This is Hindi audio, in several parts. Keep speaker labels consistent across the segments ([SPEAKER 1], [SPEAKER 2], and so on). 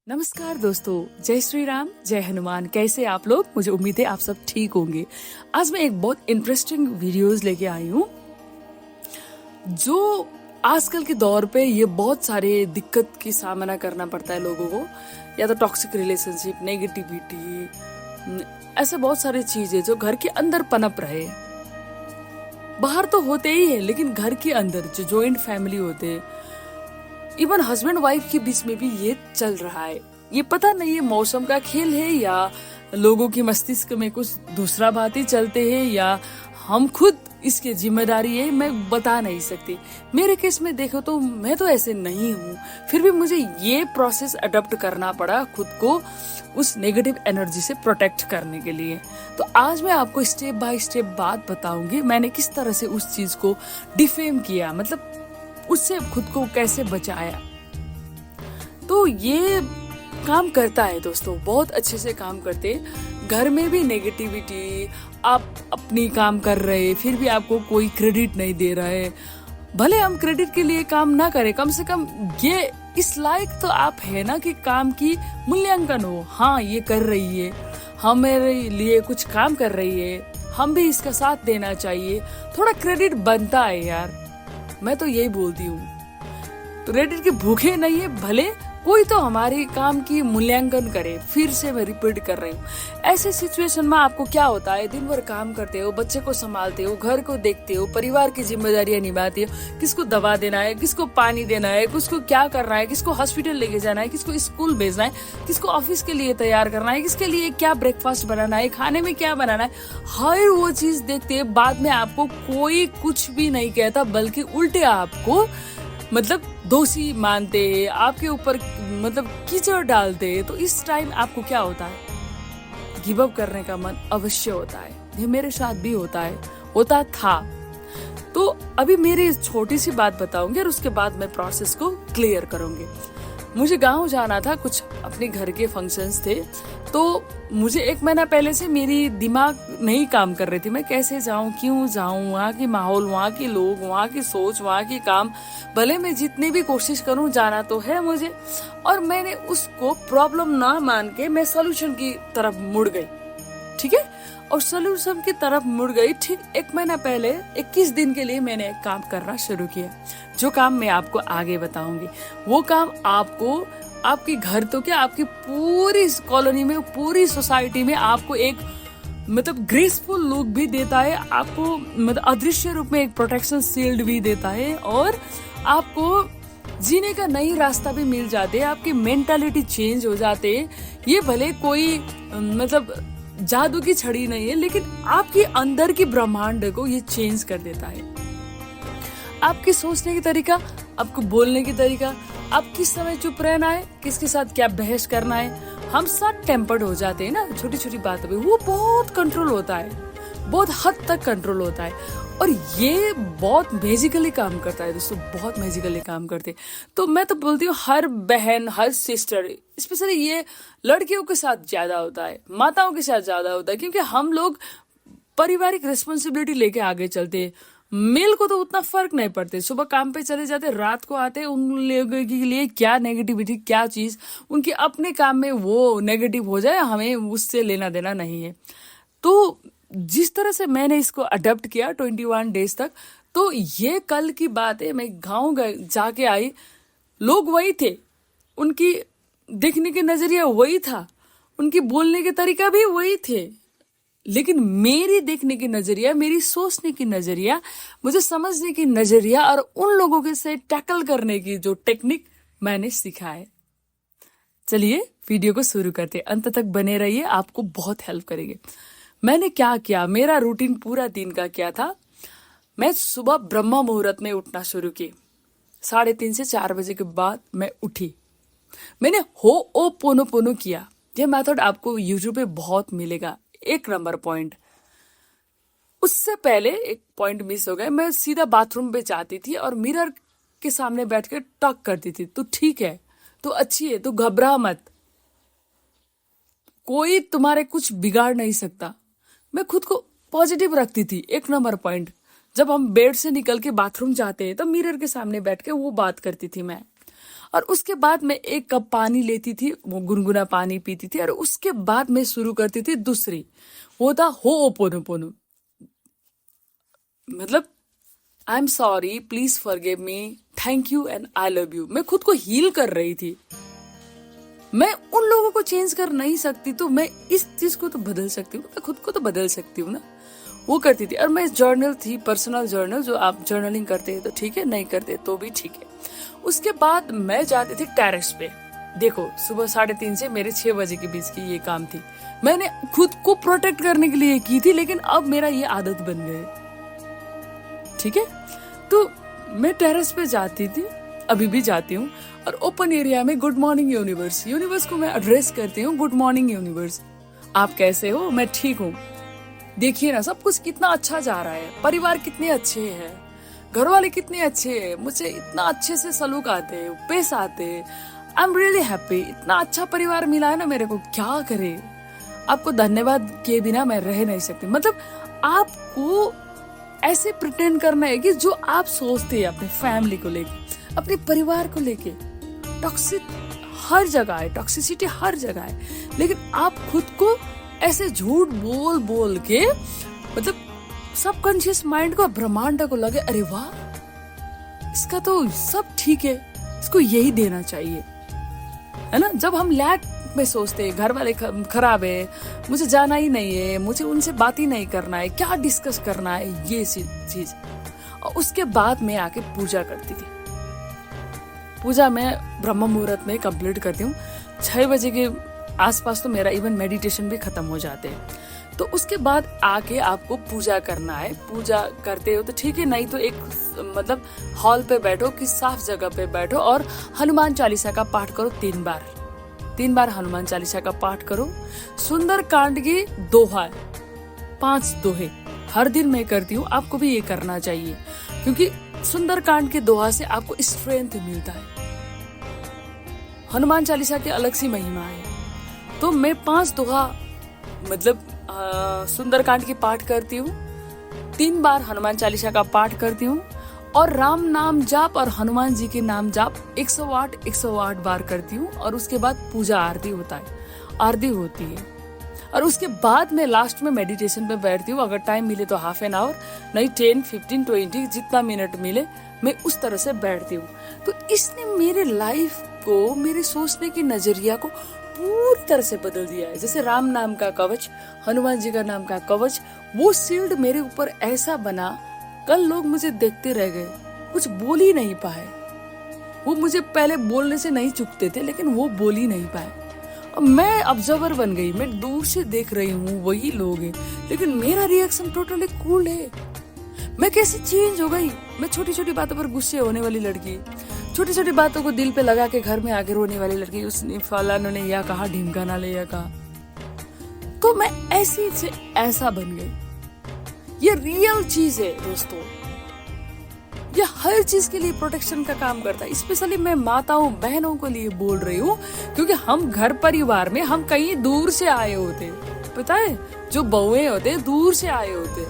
[SPEAKER 1] नमस्कार दोस्तों, जय श्री राम, जय हनुमान। कैसे आप लोग? मुझे उम्मीद है आप सब ठीक होंगे। आज मैं एक बहुत इंटरेस्टिंग वीडियोस लेके आई हूँ जो आजकल के दौर पे ये बहुत सारे दिक्कत की सामना करना पड़ता है लोगों को, या तो टॉक्सिक रिलेशनशिप, नेगेटिविटी, ऐसे बहुत सारी चीजें जो घर के अंदर पनप रहे। बाहर तो होते ही है, लेकिन घर के अंदर जो जॉइंट फैमिली होते हैं, इवन हस्बैंड वाइफ के बीच में भी ये चल रहा है। ये पता नहीं ये मौसम का खेल है या लोगों की मस्तिष्क में कुछ दूसरा बात ही चलते हैं या हम खुद इसकी जिम्मेदारी है, मैं बता नहीं सकती। मेरे केस में देखो तो मैं तो ऐसे नहीं हूँ, फिर भी मुझे ये प्रोसेस अडॉप्ट करना पड़ा खुद को उस नेगेटिव एनर्जी से प्रोटेक्ट करने के लिए। तो आज मैं आपको स्टेप बाय स्टेप बात बताऊंगी मैंने किस तरह से उस चीज को डिफेम किया, मतलब उससे खुद को कैसे बचाया। तो ये काम करता है दोस्तों, बहुत अच्छे से काम करते। घर में भी नेगेटिविटी, आप अपनी काम कर रहे फिर भी आपको कोई क्रेडिट नहीं दे रहा है। भले हम क्रेडिट के लिए काम ना करें, कम से कम ये इस लायक तो आप है ना कि काम की मूल्यांकन हो। हाँ, ये कर रही है, हमारे लिए कुछ काम कर रही है, हम भी इसका साथ देना चाहिए। थोड़ा क्रेडिट बनता है यार, मैं तो यही बोलती हूँ। तो क्रेडिट के भूखे नहीं है, भले कोई तो हमारे काम की मूल्यांकन करे। फिर से मैं रिपीट कर रही हूँ, ऐसे सिचुएशन में आपको क्या होता है, दिन भर काम करते हो, बच्चे को संभालते हो, घर को देखते हो, परिवार की जिम्मेदारियां निभाते हो, किसको दवा देना है, किसको पानी देना है, किसको क्या करना है, किसको हॉस्पिटल लेके जाना है, किसको स्कूल भेजना है, किसको ऑफिस के लिए तैयार करना है, किसके लिए क्या ब्रेकफास्ट बनाना है, खाने में क्या बनाना है, हर वो चीज देखते हैं। बाद में आपको कोई कुछ भी नहीं कहता, बल्कि उल्टे आपको मतलब दोषी मानते हैं, आपके ऊपर मतलब कीचड़ डालते हैं। तो इस टाइम आपको क्या होता है, गिव अप करने का मन अवश्य होता है। ये मेरे साथ भी होता था। तो अभी मेरी छोटी सी बात बताऊंगी और उसके बाद मैं प्रोसेस को क्लियर करूंगी। मुझे गांव जाना था, कुछ अपने घर के फंक्शंस थे, तो मुझे 1 महीना पहले से मेरी दिमाग नहीं काम कर रही थी। मैं कैसे जाऊं, क्यों जाऊं, वहाँ की माहौल, वहाँ के लोग, वहाँ की सोच, वहाँ के काम, भले मैं जितनी भी कोशिश करूं, जाना तो है मुझे। और मैंने उसको प्रॉब्लम ना मान के मैं सोल्यूशन की तरफ मुड़ गई, ठीक है। और सोल्यूशन की तरफ मुड़ गई। ठीक 1 महीना पहले 21 दिन के लिए मैंने एक काम करना शुरू किया, जो काम मैं आपको आगे बताऊंगी। वो काम आपको आपके घर तो क्या, आपकी पूरी कॉलोनी में, पूरी सोसाइटी में आपको एक मतलब ग्रेसफुल लुक भी देता है, आपको मतलब अदृश्य रूप में एक प्रोटेक्शन शील्ड भी देता है, और आपको जीने का नई रास्ता भी मिल जाते हैं। आपकी मेंटालिटी चेंज हो जाते हैं। ये भले कोई मतलब जादू की छड़ी नहीं है, लेकिन आपके अंदर की ब्रह्मांड को ये चेंज कर देता है। आपकी सोचने की तरीका, आपको बोलने की तरीका, आप किस समय चुप रहना है, किसके साथ क्या बहस करना है। हम सब टेम्पर्ड हो जाते हैं ना छोटी छोटी बातों पे, वो बहुत कंट्रोल होता है, बहुत हद तक कंट्रोल होता है। और ये बहुत मैजिकली काम करता है दोस्तों, बहुत मैजिकली काम करते। तो मैं तो बोलती हूँ हर बहन, हर सिस्टर, स्पेशली ये लड़कियों के साथ ज्यादा होता है, माताओं के साथ ज्यादा होता है, क्योंकि हम लोग पारिवारिक रिस्पॉन्सिबिलिटी लेके आगे चलते हैं। मेल को तो उतना फर्क नहीं पड़ते, सुबह काम पे चले जाते, रात को आते, उन लोगों के लिए क्या नेगेटिविटी, क्या चीज उनके अपने काम में वो नेगेटिव हो जाए, हमें उससे लेना देना नहीं है। तो जिस तरह से मैंने इसको अडॉप्ट किया 21 डेज तक, तो ये कल की बात है। मैं गाँव जाके आई, लोग वही थे, उनकी देखने के नजरिया वही था, उनकी बोलने के तरीका भी वही थे, लेकिन मेरी देखने की नजरिया, मेरी सोचने की नजरिया, मुझे समझने की नजरिया और उन लोगों के से टैकल करने की जो टेक्निक मैंने सीखा है। चलिए वीडियो को शुरू करते, अंत तक बने रहिए, आपको बहुत हेल्प करेंगे। मैंने क्या किया, मेरा रूटीन पूरा दिन का क्या था। मैं सुबह ब्रह्म मुहूर्त में उठना शुरू की, 3:30 से 4 बजे के बाद मैं उठी। मैंने होओपोनोपोनो किया। ये मेथड आपको यूट्यूब पे बहुत मिलेगा, 1 नंबर पॉइंट। उससे पहले एक पॉइंट मिस हो गया, मैं सीधा बाथरूम पे जाती थी और मिरर के सामने बैठ कर टॉक करती थी। तो ठीक है, तो अच्छी है, तो घबरा मत, कोई तुम्हारे कुछ बिगाड़ नहीं सकता। मैं खुद को पॉजिटिव रखती थी, 1 नंबर पॉइंट। जब हम बेड से निकल के बाथरूम जाते हैं तो मिरर के सामने बैठ के वो बात करती थी मैं। और उसके बाद मैं एक कप पानी लेती थी, वो गुनगुना पानी पीती थी, और उसके बाद मैं शुरू करती थी दूसरी, वो था होओपोनोपोनो। मतलब I am sorry, please forgive me, thank you and I love you. मैं खुद को हील कर रही थी। मैं उन लोगों को चेंज कर नहीं सकती, तो मैं इस चीज को तो बदल सकती हूँ, मैं खुद को तो बदल सकती हूँ ना। वो करती थी। और मैं जर्नल थी, पर्सनल जर्नल, जो आप जर्नलिंग करते हैं तो ठीक है, नहीं करते तो भी ठीक है। उसके बाद मैं जाती थी टेरेस पे। देखो, सुबह 3:30 से मेरे 6 बजे के बीच की ये काम थी। मैंने खुद को प्रोटेक्ट करने के लिए की थी, लेकिन अब मेरा ये आदत बन गई। ठीक है, तो मैं टेरेस पे जाती थी, अभी भी जाती हूँ, और ओपन एरिया में गुड मॉर्निंग यूनिवर्स, यूनिवर्स को मैं एड्रेस करती हूँ, गुड मॉर्निंग यूनिवर्स, आप कैसे हो, मैं ठीक हूँ। देखिए ना, सब कुछ कितना अच्छा जा रहा है, परिवार कितने अच्छे हैं, घर वाले कितने अच्छे हैं, मुझे इतना अच्छे से सलूक आते हैं, पेश आते हैं। आई एम रियली हैप्पी, इतना अच्छा परिवार मिला है ना मेरे को, क्या करे। आपको धन्यवाद के बिना मैं रह नहीं सकती। मतलब आपको ऐसे प्रिटेंड करना है कि जो आप सोचते हैं अपने फैमिली को लेके, अपने परिवार को लेके। टॉक्सिक हर जगह है, टॉक्सिसिटी हर जगह है, लेकिन आप खुद को ऐसे झूठ बोल बोल के, मतलब सबकॉन्शियस माइंड को, ब्रह्मांड को लगे अरे वाह, इसका तो सब ठीक है, इसको यही देना चाहिए, है ना। जब हम लैक में सोचते हैं, घर वाले खराब है, मुझे जाना ही नहीं है, मुझे उनसे बात ही नहीं करना है, क्या डिस्कस करना है, ये चीज। और उसके बाद मैं आके पूजा करती थी। पूजा मैं ब्रह्म मुहूर्त में कंप्लीट करती हूँ। 6 बजे के आसपास तो मेरा इवन मेडिटेशन भी खत्म हो जाते हैं। तो उसके बाद आके आपको पूजा करना है। पूजा करते हो तो ठीक है, नहीं तो एक मतलब हॉल पे बैठो, कि साफ जगह पे बैठो, और हनुमान चालीसा का पाठ करो 3 बार। 3 बार हनुमान चालीसा का पाठ करो। सुंदर कांड की दोहा, 5 दोहे हर दिन मैं करती हूँ, आपको भी ये करना चाहिए, क्योंकि सुंदर कांड के दोहा से आपको स्ट्रेंथ मिलता है। हनुमान चालीसा की अलग सी महिमा है। तो मैं 5 दोहा मतलब सुंदरकांड की पाठ करती हूँ, 3 बार हनुमान चालीसा का पाठ करती हूँ, और राम नाम जाप और हनुमान जी के नाम जाप 108 बार करती हूँ। और उसके बाद पूजा आरती होती है। और उसके बाद मैं लास्ट में मेडिटेशन पे बैठती हूँ। अगर टाइम मिले तो हाफ एन आवर, नहीं 10, 15, 20 जितना मिनट मिले, मैं उस तरह से बैठती हूँ। तो इसने मेरे लाइफ को, मेरे सोचने की नजरिया को पूरी तरह से बदल दिया है। जैसे राम नाम का कवच, हनुमान जी का नाम का कवच, वो शील्ड मेरे ऊपर ऐसा बना, कल लोग मुझे देखते रह गए, कुछ बोल ही नहीं पाए। वो मुझे पहले बोलने से नहीं चुकते थे, लेकिन वो बोल ही नहीं पाए। और मैं ऑब्जर्वर बन गई, मैं दूर से देख रही हूँ, वही लोग हैं, लेकिन मेरा रिएक्शन टोटली कूल है। मैं कैसे चेंज हो गई। मैं छोटी छोटी बातों पर गुस्से होने वाली लड़की, छोटी छोटी बातों को दिल पे लगा के घर में आके रोने वाली लड़की, उसने फलानों ने यह कहा, ढिमकाना ले यह कहा, तो मैं ऐसी से ऐसा बन गई। ये रियल चीज है दोस्तों, ये हर चीज के लिए प्रोटेक्शन का काम करता है। स्पेशली मैं माताओं बहनों के लिए बोल रही हूँ, क्योंकि हम घर परिवार में हम कहीं दूर से आए होते, पता है, जो बहुएं होते दूर से आए होते,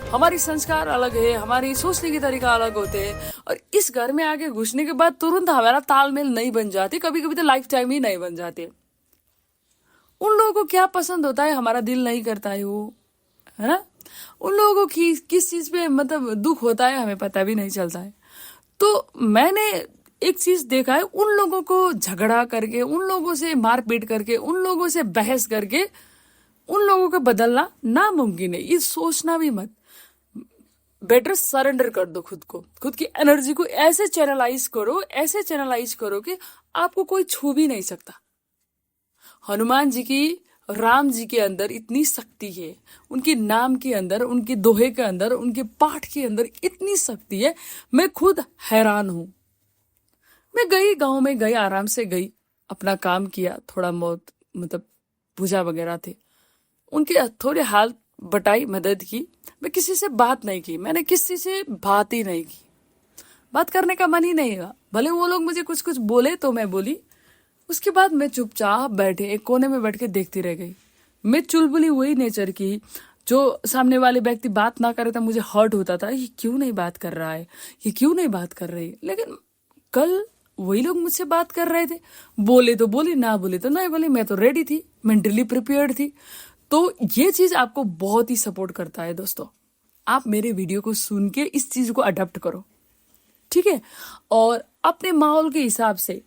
[SPEAKER 1] हमारी संस्कार अलग है, हमारी सोचने की तरीका अलग होते हैं, और इस घर में आके घुसने के बाद तुरंत हमारा तालमेल नहीं बन जाती, कभी कभी तो लाइफ टाइम ही नहीं बन जाते। उन लोगों को क्या पसंद होता है, हमारा दिल नहीं करता है वो, है ना। उन लोगों को किस चीज पे मतलब दुख होता है, हमें पता भी नहीं चलता है। तो मैंने एक चीज देखा है, उन लोगों को झगड़ा करके, उन लोगों से मारपीट करके, उन लोगों से बहस करके उन लोगों को बदलना नामुमकिन है। ये सोचना भी मत, बेटर सरेंडर कर दो खुद को, खुद की एनर्जी को ऐसे चैनलाइज करो कि आपको कोई छू भी नहीं सकता। हनुमान जी की, राम जी के अंदर इतनी शक्ति है, उनके नाम के अंदर, उनके दोहे के अंदर, उनके पाठ के अंदर इतनी शक्ति है, मैं खुद हैरान हूं। मैं गई, गांव में गई, आराम से गई, अपना काम किया, थोड़ा बहुत मतलब पूजा वगैरह थे, उनके थोड़े हाल बटाई, मदद की। मैं किसी से बात नहीं की, मैंने किसी से बात ही नहीं की, बात करने का मन ही नहीं हुआ। भले वो लोग मुझे कुछ कुछ बोले तो मैं बोली। उसके बाद मैं चुपचाप बैठे एक कोने में बैठ के देखती रह गई। मैं चुलबुली वही नेचर की, जो सामने वाले व्यक्ति बात ना करे तो मुझे हर्ट होता था, ये क्यों नहीं बात कर रहा है, ये क्यों नहीं बात कर रही। लेकिन कल वही लोग मुझसे बात कर रहे थे, बोले तो बोले, ना बोले तो नहीं बोले, मैं तो रेडी थी, मेंटली प्रिपेयर्ड थी। तो ये चीज आपको बहुत ही सपोर्ट करता है दोस्तों। आप मेरे वीडियो को सुन के इस चीज को अडॉप्ट करो, ठीक है। और अपने माहौल के हिसाब से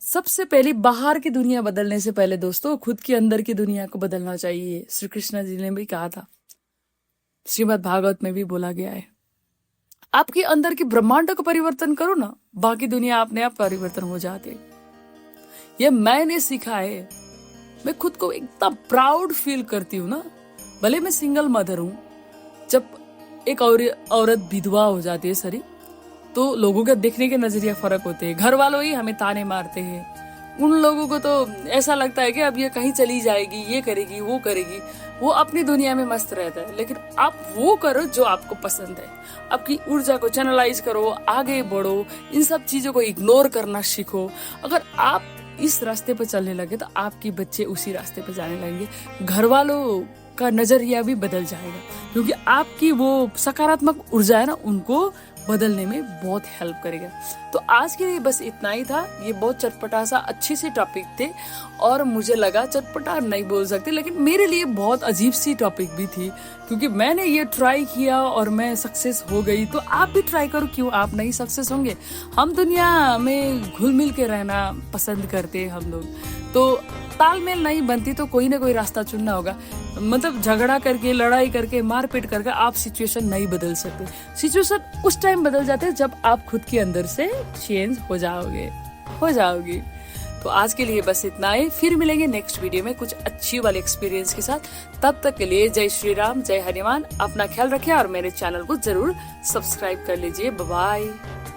[SPEAKER 1] सबसे पहले बाहर की दुनिया बदलने से पहले दोस्तों खुद के अंदर की दुनिया को बदलना चाहिए। श्री कृष्ण जी ने भी कहा था, श्रीमद् भागवत में भी बोला गया है, आपके अंदर की ब्रह्मांड को परिवर्तन करो ना, बाकी दुनिया अपने आप परिवर्तन हो जाती है। ये मैंने सीखा है। मैं खुद को इतना प्राउड फील करती हूँ ना, भले मैं सिंगल मदर हूँ। जब एक औरत विधवा हो जाती है सरी, तो लोगों का देखने के नजरिया फर्क होते हैं। घर वालों ही हमें ताने मारते हैं। उन लोगों को तो ऐसा लगता है कि अब ये कहीं चली जाएगी, ये करेगी, वो करेगी। वो अपनी दुनिया में मस्त रहता है। लेकिन आप वो करो जो आपको पसंद है। आपकी ऊर्जा को चैनलाइज करो, आगे बढ़ो, इन सब चीजों को इग्नोर करना सीखो। अगर आप इस रास्ते पर चलने लगे तो आपके बच्चे उसी रास्ते पर जाने लगेंगे। घर वालों का नजरिया भी बदल जाएगा, क्योंकि आपकी वो सकारात्मक ऊर्जा है ना, उनको बदलने में बहुत हेल्प करेगा। तो आज के लिए बस इतना ही था। ये बहुत चटपटा सा अच्छी सी टॉपिक थे, और मुझे लगा चटपटा नहीं बोल सकते, लेकिन मेरे लिए बहुत अजीब सी टॉपिक भी थी, क्योंकि मैंने ये ट्राई किया और मैं सक्सेस हो गई। तो आप भी ट्राई करो, क्यों आप नहीं सक्सेस होंगे। हम दुनिया में घुल मिल के रहना पसंद करते हैं हम लोग। तो तालमेल नहीं बनती तो कोई ना कोई रास्ता चुनना होगा। मतलब झगड़ा करके, लड़ाई करके, मारपीट करके आप सिचुएशन नहीं बदल सकते। सिचुएशन उस टाइम बदल जाते हैं जब आप खुद के अंदर से चेंज हो जाओगे। तो आज के लिए बस इतना ही। फिर मिलेंगे नेक्स्ट वीडियो में कुछ अच्छी वाले एक्सपीरियंस के साथ। तब तक के लिए जय श्री राम, जय हनुमान। अपना ख्याल रखिए और मेरे चैनल को जरूर सब्सक्राइब कर लीजिए। Bye bye.